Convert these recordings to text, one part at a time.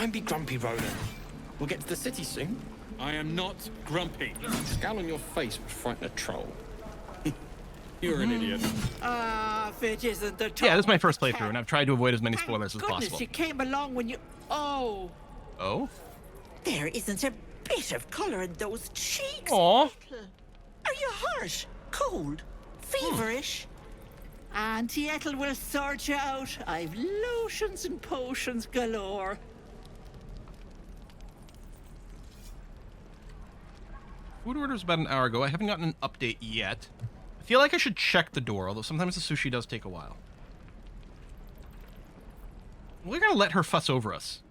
Don't be grumpy, Roland. We'll get to the city soon. I am not grumpy. The scowl on your face would frighten a troll. You're an idiot. If it isn't the Yeah, this is my first playthrough, and I've tried to avoid as many spoilers as goodness, possible. you came along when you... Oh. Oh? There isn't a bit of colour in those cheeks. Aw. Are you hurt? Cold? Feverish? Auntie Ethel will sort you out. I've lotions and potions galore. Food order was about an hour ago. I haven't gotten an update yet. I feel like I should check the door, although sometimes the sushi does take a while. We're gonna let her fuss over us.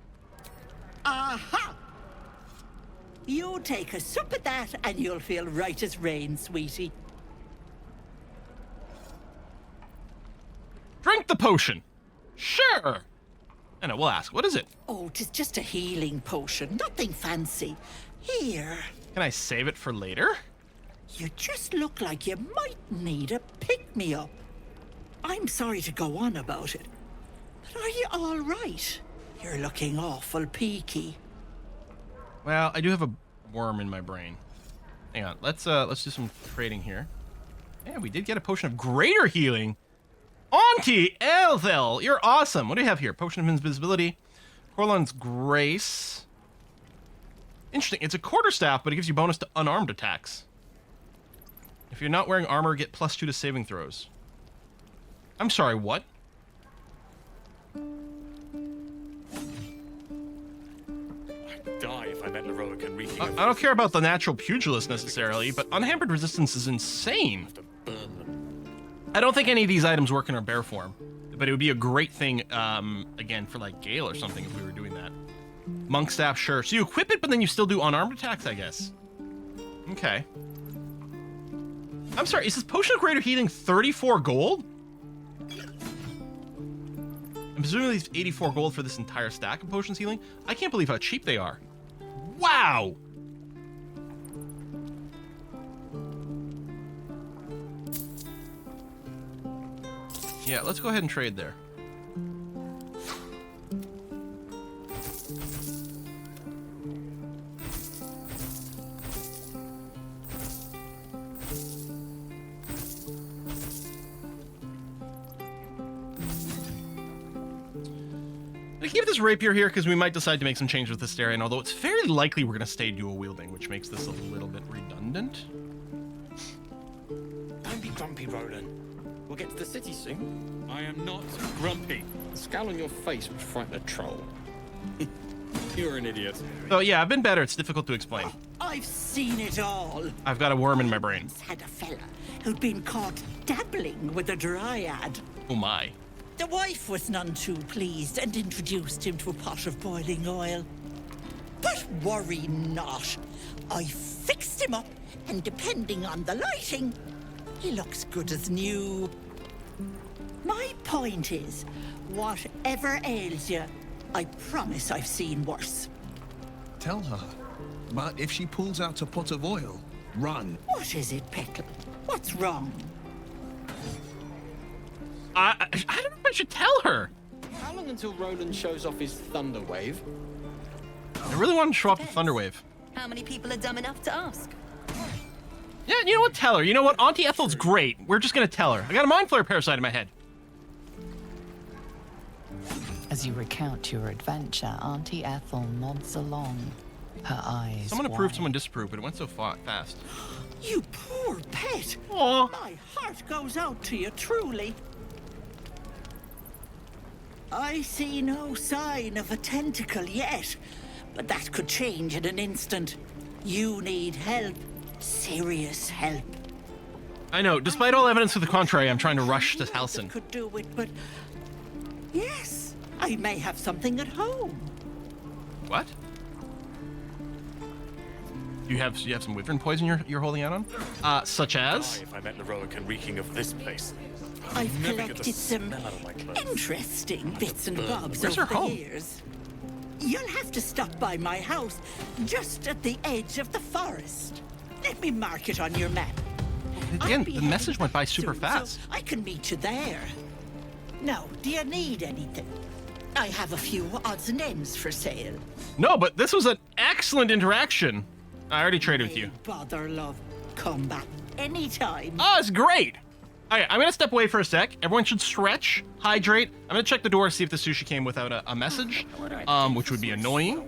Aha! You take a sup at that and you'll feel right as rain, sweetie. Drink the potion. Sure. I know, we'll ask. What is it? Oh, 'tis just a healing potion. Nothing fancy. Here. Can I save it for later? You just look like you might need a pick-me-up. I'm sorry to go on about it, but are you all right? You're looking awful peaky. Well, I do have a worm in my brain. Hang on, let's do some trading here. Yeah, we did get a potion of greater healing. Auntie Ethel, you're awesome. What do we have here? Potion of invisibility, Corlon's Grace. Interesting. It's a quarterstaff, but it gives you bonus to unarmed attacks. If you're not wearing armor, get +2 to saving throws. I'm sorry, what? I'd die if I met heroic and reeking of I don't care about the natural pugilist necessarily, but unhampered resistance is insane. to burn them. I don't think any of these items work in our bear form, but it would be a great thing, again, for like Gale or something if we were doing that. Monk staff, sure. So you equip it, but then you still do unarmed attacks, I guess. Okay. I'm sorry, is this potion of greater healing 34 gold? I'm presuming it's 84 gold for this entire stack of potions healing. I can't believe how cheap they are. Wow! Yeah, let's go ahead and trade there. I keep this rapier here because we might decide to make some changes with this area, and although it's fairly likely we're going to stay dual wielding, which makes this a little bit redundant. Don't be grumpy, Roland. We'll get to the city soon. I am not grumpy. The scowl on your face would frighten a troll. You're an idiot. So yeah, I've been better. It's difficult to explain. I've seen it all. I've got a worm in my brain. Had a fella who'd been caught dabbling with a dryad. Oh my. The wife was none too pleased and introduced him to a pot of boiling oil. But worry not. I fixed him up, and depending on the lighting, he looks good as new. My point is, whatever ails you, I promise I've seen worse. Tell her. But if she pulls out a pot of oil, run. What is it, Petal? What's wrong? I don't know if I should tell her. How long until Roland shows off his thunder wave? I really want to show off the Thunderwave. How many people are dumb enough to ask? Yeah, you know what? Tell her. You know what? Auntie Ethel's great. We're just going to tell her. I got a Mind Flare parasite in my head. As you recount your adventure, Auntie Ethel nods along, her eyes Someone approved, wide. someone disapproved, but it went so fast. You poor pet. Aw. My heart goes out to you, truly. I see no sign of a tentacle yet, but that could change in an instant. You need help. Serious help. I know. Despite all evidence to the contrary, I'm trying to rush to Halcyon. Could do it, but yes, I may have something at home. What? You have some wyvern poison you're holding out on? Such as? Die if I met heroic and reeking of this place. I've Never get the collected some smell out of my clothes. interesting bits and bobs Where's over her the home? years. You'll have to stop by my house, just at the edge of the forest. Let me mark it on your map. Again, I'll be the message heading went by back super soon, fast. so I can meet you there. Now, do you need anything? I have a few odds and ends for sale. No, but this was an excellent interaction. I already traded with you. Bother, love. Come back anytime. Oh, it's great. Okay, I'm gonna step away for a sec. Everyone should stretch, hydrate. I'm gonna check the door, see if the sushi came without a message, which would be annoying.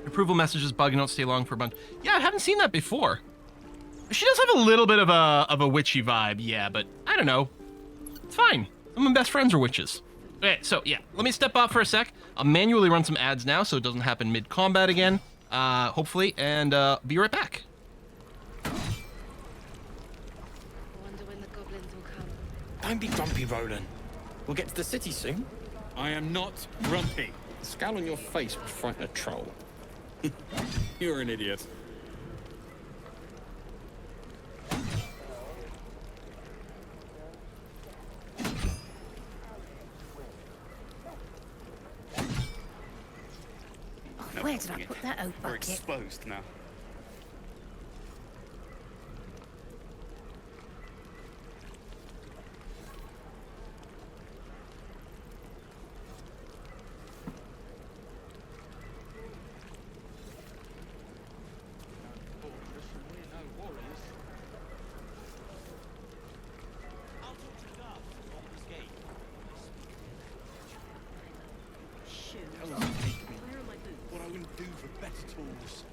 Approval messages bug and don't stay long for a bunch. Yeah, I haven't seen that before. She does have a little bit of a witchy vibe, yeah, but I don't know. It's fine. Some of my best friends are witches. Okay, so yeah, let me step off for a sec. I'll manually run some ads now so it doesn't happen mid-combat again, hopefully, and be right back. Wonder when the goblins will come. Don't be grumpy, Roland. We'll get to the city soon. I am not grumpy. The scowl on your face would frighten a troll. You're an idiot. Where did I put that old We're bucket? exposed now. What I wouldn't do for better tools.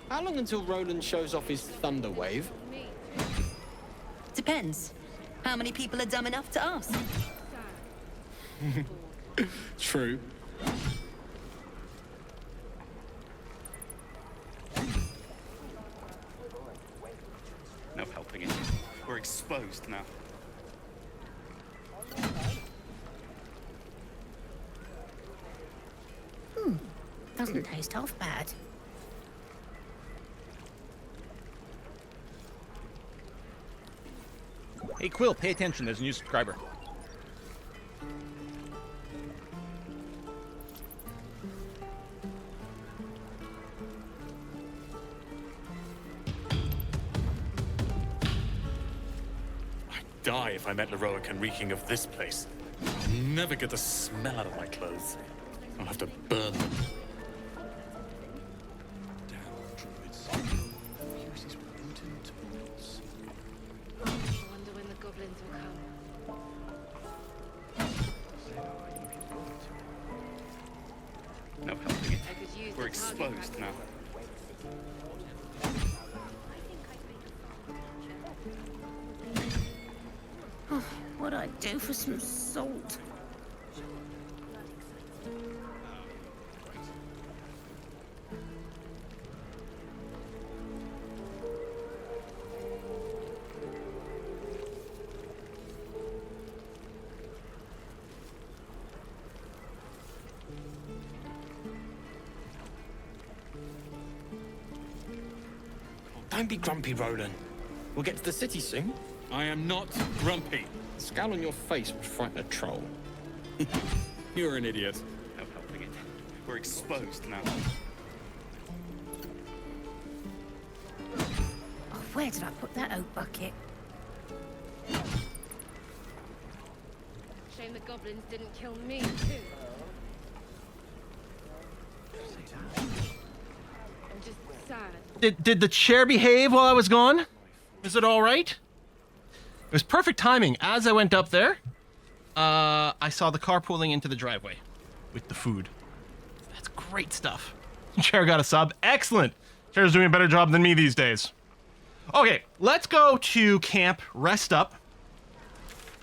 How long until Roland shows off his thunder wave? Depends. How many people are dumb enough to ask? True. No helping it. We're exposed now. Doesn't taste half bad. Hey, Quill, pay attention. There's a new subscriber. I'd die if I met Leroican reeking of this place. I'll never get the smell out of my clothes. I'll have to burn them. Wonder when the goblins will come. No helping it. I could use We're the target exposed practice. now. What'd I do for some salt? Don't be grumpy, Roland. We'll get to the city soon. I am not grumpy. The scowl on your face would frighten a troll. You're an idiot. No helping it. We're exposed now. Oh, where did I put that old bucket? Shame the goblins didn't kill me, too. I'm just sad. Did the chair behave while I was gone? Is it all right? It was perfect timing. As I went up there, I saw the car pulling into the driveway with the food. That's great stuff. Chair got a sub. Excellent. Chair's doing a better job than me these days. Okay, let's go to camp, rest up.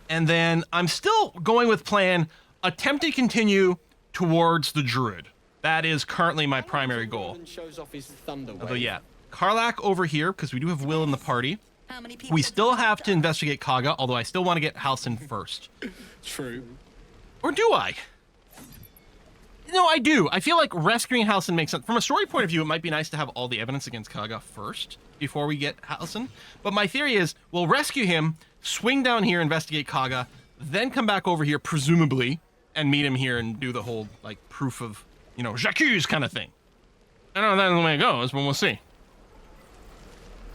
And then I'm still going with plan, attempt to continue towards the Druid. That is currently my primary goal. Roland shows off his thunder wave. Although, yeah, Karlak over here, because we do have Will in the party. How many people We are still dumb enough have to ask? investigate Kaga, although I still want to get Halcyon first. True. Or do I? No, I do. I feel like rescuing Halcyon makes sense. From a story point of view, it might be nice to have all the evidence against Kaga first, before we get Halcyon. But my theory is, we'll rescue him, swing down here, investigate Kaga, then come back over here, presumably, and meet him here and do the whole, like, proof of, you know, J'accuse kind of thing. I don't know if that's the way it goes, but we'll see.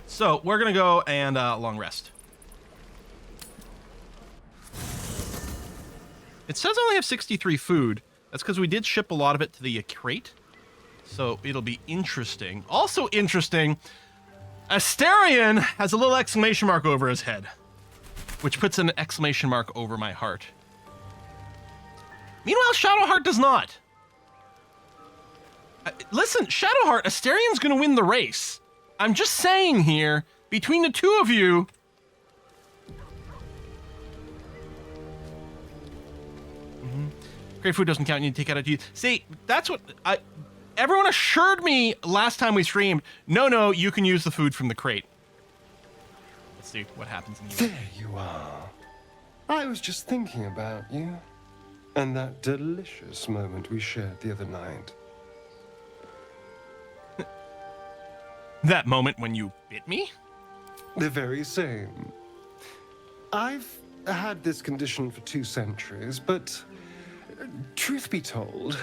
So, we're gonna go and long rest. It says I only have 63 food. That's because we did ship a lot of it to the crate. So it'll be interesting. Also interesting, Asterion has a little exclamation mark over his head, which puts an exclamation mark over my heart. Meanwhile, Shadowheart does not. Listen, Shadowheart, Asterion's going to win the race. I'm just saying here, between the two of you... Great food doesn't count, you need to take out a teeth. See, that's what... Everyone assured me last time we streamed, no, you can use the food from the crate. Let's see what happens in the There you are. I was just thinking about you. And that delicious moment we shared the other night. That moment when you bit me? The very same. I've had this condition for 2 centuries, but truth be told,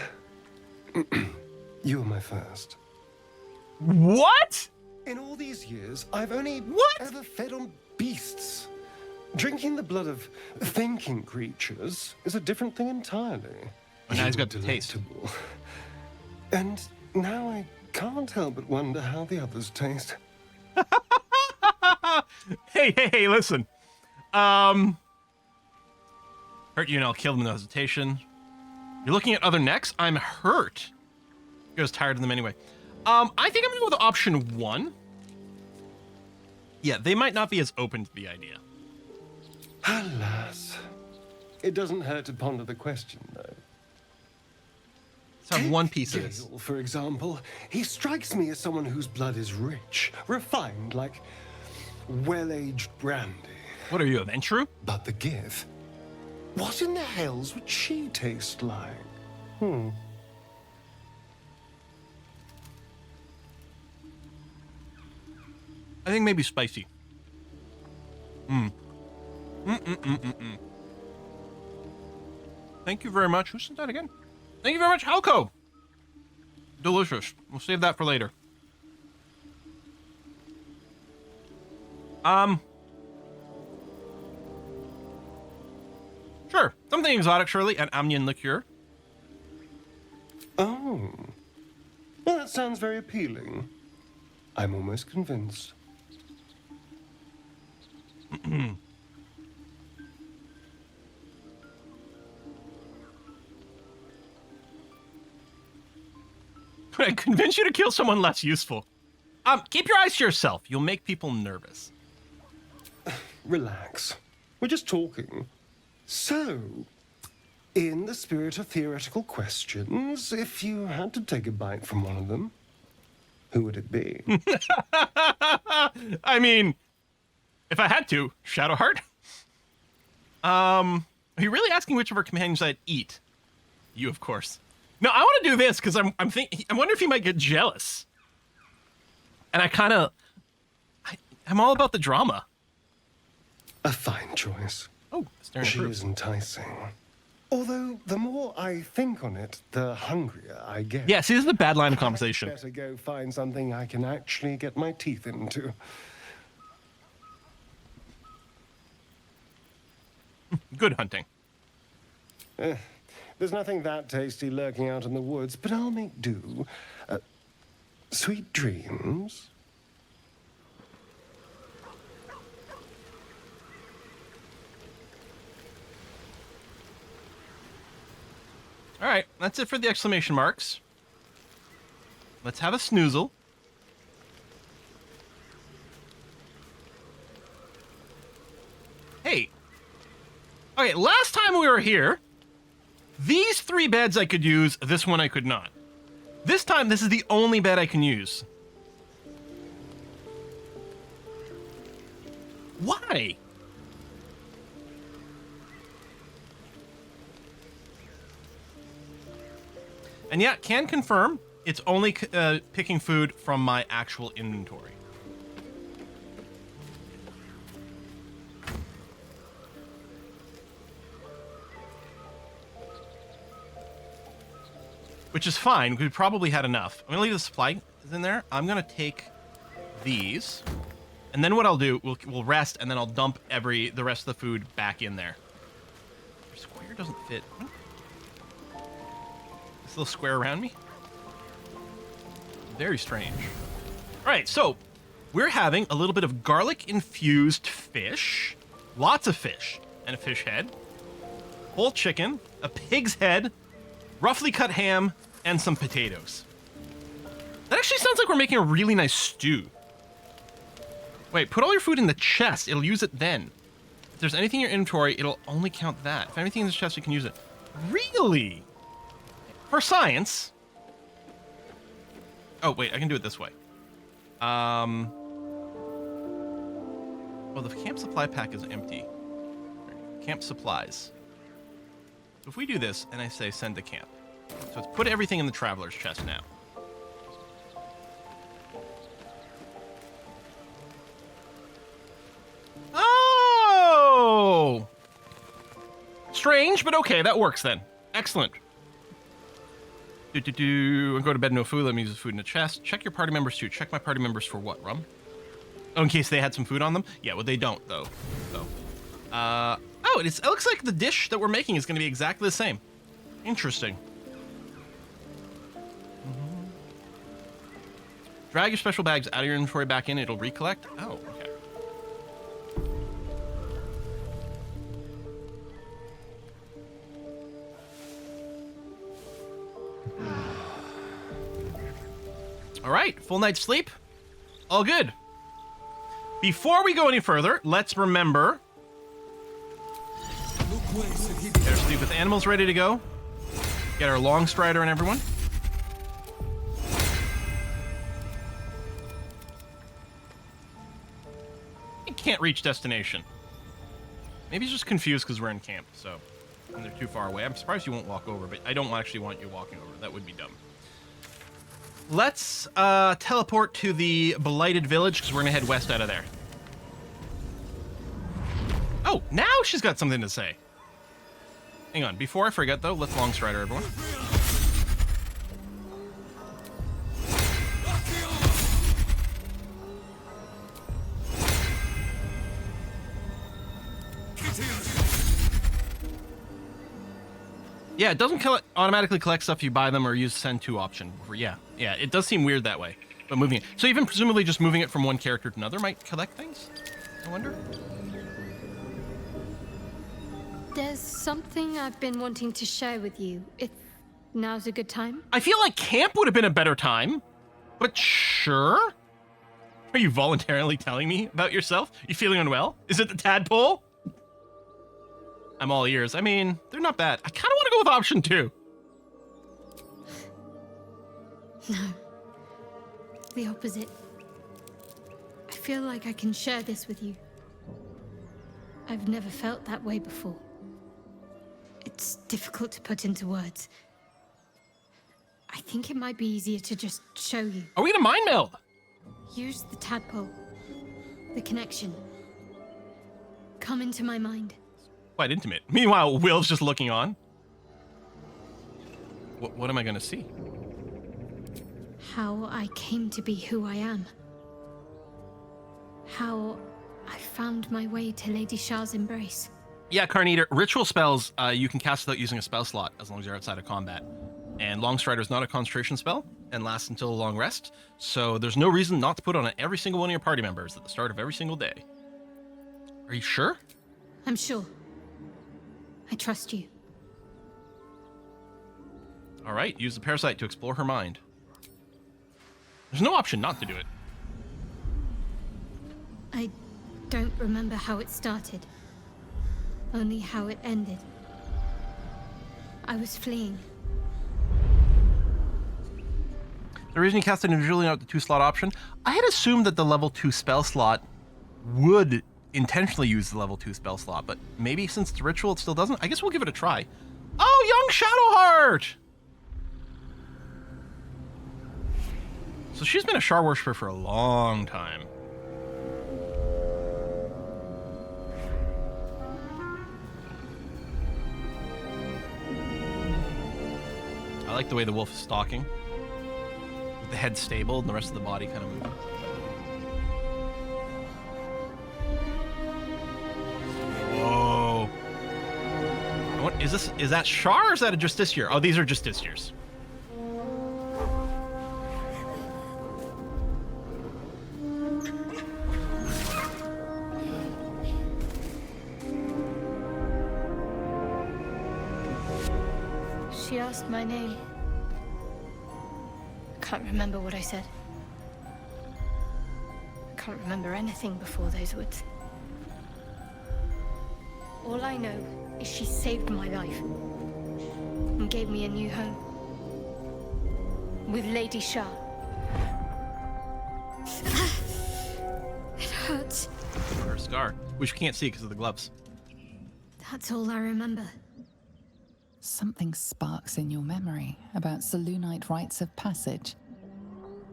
you were my first. What? In all these years, I've only What? ever fed on beasts. Drinking the blood of thinking creatures is a different thing entirely. But now he's got the taste. Delectable. And now I can't help but wonder how the others taste. Hey, listen. Hurt you and I'll kill them with no hesitation. You're looking at other necks? I'm hurt. I was tired of them anyway. I think I'm gonna go with option 1. Yeah, they might not be as open to the idea. Alas. It doesn't hurt to ponder the question, though. Let's have one piece of this. Gale, for example, he strikes me as someone whose blood is rich, refined, like well-aged brandy. What are you, a Ventru? But the Gith, what in the hells would she taste like? I think maybe spicy. Thank you very much. Who sent that again? Thank you very much, Halco. Delicious. We'll save that for later. Sure. Something exotic, surely. An onion liqueur. Oh. Well, that sounds very appealing. I'm almost convinced. I convince you to kill someone less useful. Keep your eyes to yourself. You'll make people nervous. Relax. We're just talking. So, in the spirit of theoretical questions, if you had to take a bite from one of them, who would it be? I mean, if I had to, Shadowheart. Are you really asking which of our companions I'd eat? You, of course. No, I want to do this because I'm thinking. I wonder if he might get jealous. And I'm all about the drama. A fine choice. Oh, she is enticing. Although, the more I think on it, the hungrier I get. Yes, this is the bad line of conversation. I'd better go find something I can actually get my teeth into. Good hunting. There's nothing that tasty lurking out in the woods, but I'll make do. Sweet dreams. All right, that's it for the exclamation marks. Let's have a snoozle. Hey. Okay, last time we were here, these 3 beds I could use, this one I could not. This time, this is the only bed I can use. Why? And yeah, can confirm, it's only picking food from my actual inventory. Which is fine, we probably had enough. I'm gonna leave the supply in there. I'm gonna take these. And then what I'll do, we'll rest, and then I'll dump the rest of the food back in there. You're squared doesn't fit. This little square around me? Very strange. All right, so we're having a little bit of garlic-infused fish, lots of fish, and a fish head, whole chicken, a pig's head, roughly cut ham, and some potatoes. That actually sounds like we're making a really nice stew. Wait, put all your food in the chest. It'll use it then. If there's anything in your inventory, it'll only count that. If anything in the chest, you can use it. Really? For science. Oh, wait, I can do it this way. Well, the camp supply pack is empty. Camp supplies. So if we do this, and I say send to camp. So it's put everything in the traveler's chest now. Oh! Strange, but okay, that works then. Excellent. And go to bed, no food. Let me use the food in the chest. Check your party members too. Check my party members for what, Rum? Oh, in case they had some food on them? Yeah, well, they don't, though. So, oh, it looks like the dish that we're making is going to be exactly the same. Interesting. Drag your special bags out of your inventory back in. It'll recollect. Oh, okay. All right, full night's sleep. All good. Before we go any further, let's remember. Get our sleep with animals ready to go. Get our long strider and everyone. You can't reach destination. Maybe he's just confused because we're in camp, so. And they're too far away. I'm surprised you won't walk over, but I don't actually want you walking over. That would be dumb. Let's teleport to the Blighted Village, because we're going to head west out of there. Oh, now she's got something to say. Hang on, before I forget, though, let's long strider everyone. Yeah, it doesn't automatically collect stuff if you buy them or use send to option. Yeah, it does seem weird that way. But moving it. So even presumably just moving it from one character to another might collect things? I wonder? There's something I've been wanting to share with you, if now's a good time. I feel like camp would have been a better time, but sure. Are you voluntarily telling me about yourself? You feeling unwell? Is it the tadpole? I'm all ears. I mean, they're not bad. I kind of want to go with option 2. No. The opposite. I feel like I can share this with you. I've never felt that way before. It's difficult to put into words. I think it might be easier to just show you. Are we in a mind meld? Use the tadpole. The connection. Come into my mind. Quite intimate. Meanwhile, Will's just looking on. What am I going to see? How I came to be who I am. How I found my way to Lady Shah's embrace. Yeah, Carneater, ritual spells you can cast without using a spell slot as long as you're outside of combat. And Long Strider is not a concentration spell and lasts until a long rest, so there's no reason not to put on every single one of your party members at the start of every single day. Are you sure? I'm sure. I trust you. All right, use the parasite to explore her mind. There's no option not to do it. I don't remember how it started. Only how it ended. I was fleeing. The reason you cast it individually, not the 2-slot option, I had assumed that the level 2 spell slot would intentionally use the level 2 spell slot, but maybe since it's ritual, it still doesn't. I guess we'll give it a try. Oh, young Shadowheart! So she's been a Shar worshiper for a long time. I like the way the wolf is stalking. With the head stable and the rest of the body kind of moving. Whoa. Is that Shar or is that a Justiciar? Oh, these are Justiciars. She asked my name. I can't remember what I said. I can't remember anything before those words. All I know is she saved my life and gave me a new home with Lady Shah. It hurts. Her scar, which you can't see because of the gloves. That's all I remember. Something sparks in your memory about Selûnite rites of passage.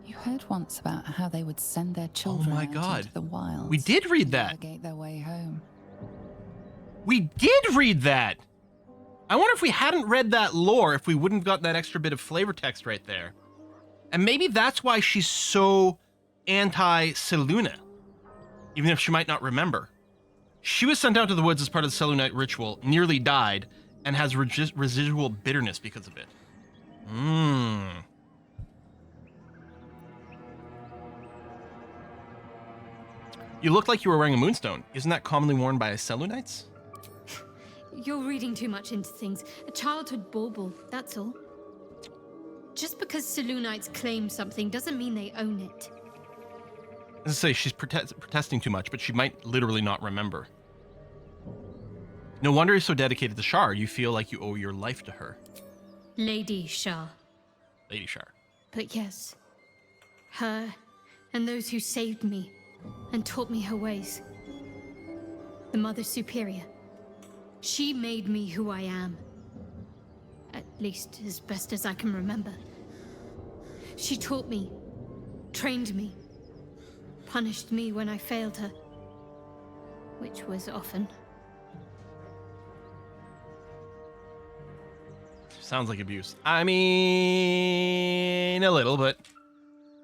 You heard once about how they would send their children my out God. into the wilds. We did read that. Navigate their way home. We did read that. I wonder if we hadn't read that lore, if we wouldn't have gotten that extra bit of flavor text right there. And maybe that's why she's so anti-Selûne, even if she might not remember. She was sent out to the woods as part of the Selûnite ritual, nearly died, and has residual bitterness because of it. You look like you were wearing a moonstone. Isn't that commonly worn by Selûnites? You're reading too much into things. A childhood bauble, that's all. Just because Selûnites claim something doesn't mean they own it. As I say, she's protesting too much, but she might literally not remember. No wonder you're so dedicated to Shar. You feel like you owe your life to her. Lady Shah. Lady Shar. But yes, her and those who saved me and taught me her ways. The Mother Superior. She made me who I am. At least as best as I can remember. She taught me, trained me, punished me when I failed her. Which was often. Sounds like abuse. I mean, a little, but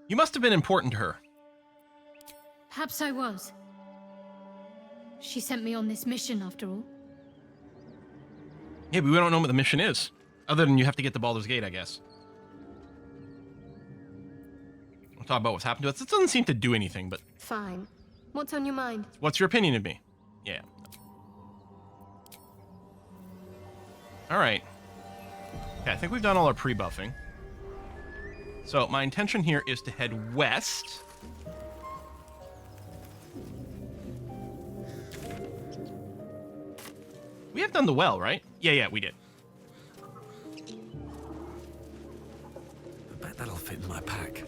you must have been important to her. Perhaps I was. She sent me on this mission after all. Yeah, but we don't know what the mission is. Other than you have to get to Baldur's Gate, I guess. We'll talk about what's happened to us. It doesn't seem to do anything, but... Fine. What's on your mind? What's your opinion of me? Yeah. Alright. Okay, I think we've done all our pre-buffing. So, my intention here is to head west. We have done the well, right? Yeah, we did. I bet that'll fit in my pack.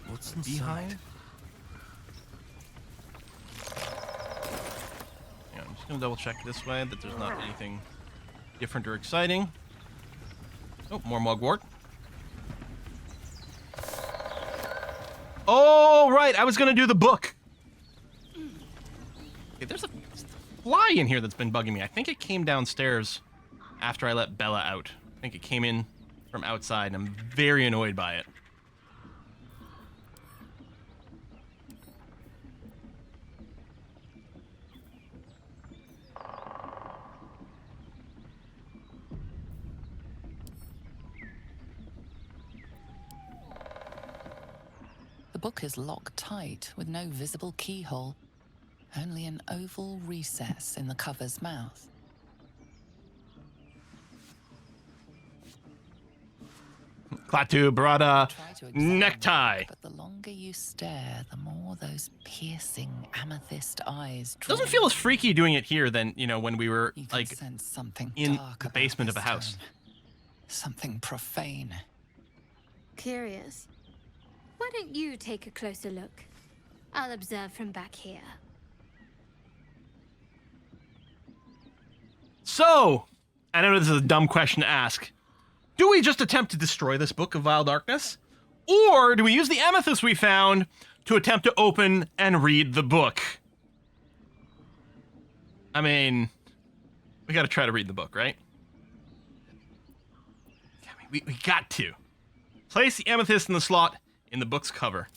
What's inside? Behind? Yeah, I'm just gonna double check this way that there's not anything different or exciting. Oh, more mugwort. Oh, right, I was gonna do the book. Okay, there's a fly in here that's been bugging me. I think it came downstairs after I let Bella out. I think it came in from outside, and I'm very annoyed by it. The book is locked tight with no visible keyhole. Only an oval recess in the cover's mouth. Klaatu brought a Try to examine necktie. it, but the longer you stare, the more those piercing amethyst eyes draw. Doesn't feel as freaky doing it here than, you know, when we were, You can like, sense something in dark the about basement of a this house. tome. Something profane. Curious. Why don't you take a closer look? I'll observe from back here. So, I know this is a dumb question to ask. Do we just attempt to destroy this book of Vile Darkness? Or do we use the amethyst we found to attempt to open and read the book? I mean, we gotta try to read the book, right? We got to. Place the amethyst in the slot in the book's cover.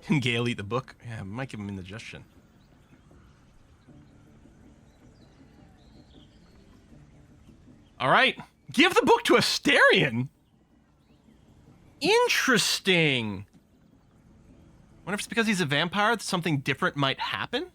Can Gale eat the book? Yeah, might give him indigestion. All right. Give the book to Asterion? Interesting. Wonder if it's because he's a vampire that something different might happen?